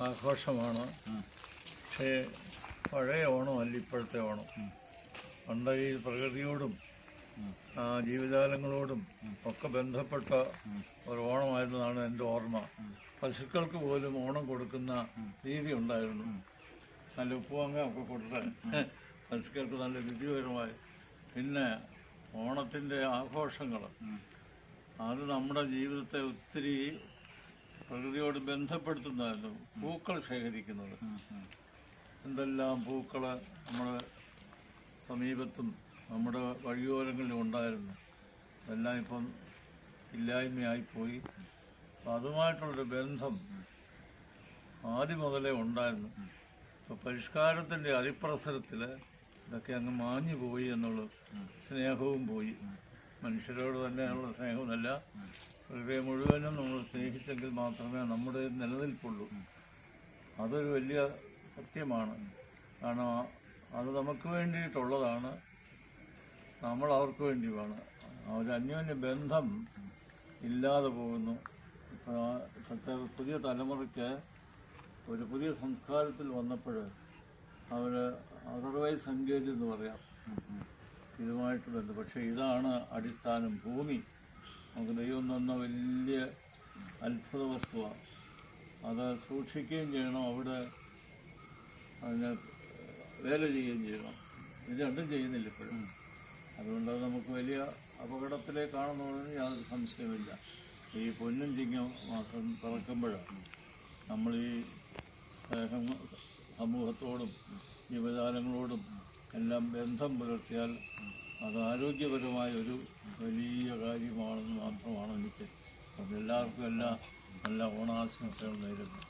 ആഘോഷമാണ്. പക്ഷേ പഴയ ഓണമല്ല ഇപ്പോഴത്തെ ഓണം. പണ്ട് ഈ പ്രകൃതിയോടും ജീവജാലങ്ങളോടും ഒക്കെ ബന്ധപ്പെട്ട ഒരു ഓണമായിരുന്നതാണ് എൻ്റെ ഓർമ്മ. പശുക്കൾക്ക് പോലും ഓണം കൊടുക്കുന്ന രീതി ഉണ്ടായിരുന്നു. നല്ല ഉപ്പുവാങ്ങ ഒക്കെ കൊടുത്ത് പശുക്കൾക്ക് നല്ല രുചികരമായി. പിന്നെ ഓണത്തിൻ്റെ ആഘോഷങ്ങൾ അത് നമ്മുടെ ജീവിതത്തെ ഒത്തിരി പ്രകൃതിയോട് ബന്ധപ്പെടുത്തുന്നതായിരുന്നു. പൂക്കൾ ശേഖരിക്കുന്നത്, എന്തെല്ലാം പൂക്കൾ നമ്മുടെ സമീപത്തും നമ്മുടെ വഴിയോരങ്ങളിലും ഉണ്ടായിരുന്നു, അതെല്ലാം ഇപ്പം ഇല്ലായ്മയായിപ്പോയി. അപ്പം അതുമായിട്ടുള്ളൊരു ബന്ധം ആദ്യം മുതലേ ഉണ്ടായിരുന്നു. ഇപ്പോൾ പരിഷ്കാരത്തിൻ്റെ അതിപ്രസരത്തിൽ ഇതൊക്കെ അങ്ങ് മാഞ്ഞു പോയി എന്നുള്ള സ്നേഹവും പോയി. മനുഷ്യരോട് തന്നെയുള്ള സ്നേഹമല്ല, പ്രകൃതിയെ മുഴുവനും നമ്മൾ സ്നേഹിച്ചെങ്കിൽ മാത്രമേ നമ്മുടെ നിലനിൽപ്പുള്ളൂ. അതൊരു വലിയ സത്യമാണ്. കാരണം അത് നമുക്ക് വേണ്ടിയിട്ടുള്ളതാണ്, നമ്മൾ അവർക്ക് വേണ്ടിയുമാണ്. ഒരു അന്യോന്യ ബന്ധം ഇല്ലാതെ പോകുന്നു. ഇപ്പോഴത്തെ പുതിയ തലമുറയ്ക്ക് ഒരു പുതിയ സംസ്കാരത്തിൽ വന്നപ്പോൾ അവർ അതർവൈസ് എൻഗേജ് എന്ന് പറയാം ഇതുമായിട്ട് ബന്ധം. പക്ഷേ ഇതാണ് അടിസ്ഥാനം. ഭൂമി നമുക്ക് ദൈവം തന്ന വലിയ അത്ഭുത വസ്തുവാണ്. അത് സൂക്ഷിക്കുകയും ചെയ്യണം, അവിടെ അതിനെ വേല ചെയ്യുകയും ചെയ്യണം. ഇത് രണ്ടും ചെയ്യുന്നില്ല ഇപ്പോഴും. അതുകൊണ്ട് നമുക്ക് വലിയ അപകടത്തിലേക്കാണെന്നുള്ളതിന് യാതൊരു സംശയമില്ല. ഈ പൊന്നും ചിങ്ങം മാസം പിറക്കുമ്പോഴാണ് നമ്മൾ ഈ സ്നേഹം സമൂഹത്തോടും ജീവജാലങ്ങളോടും എല്ലാം ബന്ധം പുലർത്തിയാൽ അത് ആരോഗ്യപരമായ ഒരു വലിയ കാര്യമാണെന്ന് മാത്രമാണ് എനിക്ക്. എല്ലാവർക്കും നല്ല ഓണാശംസകൾ നേരുന്നു.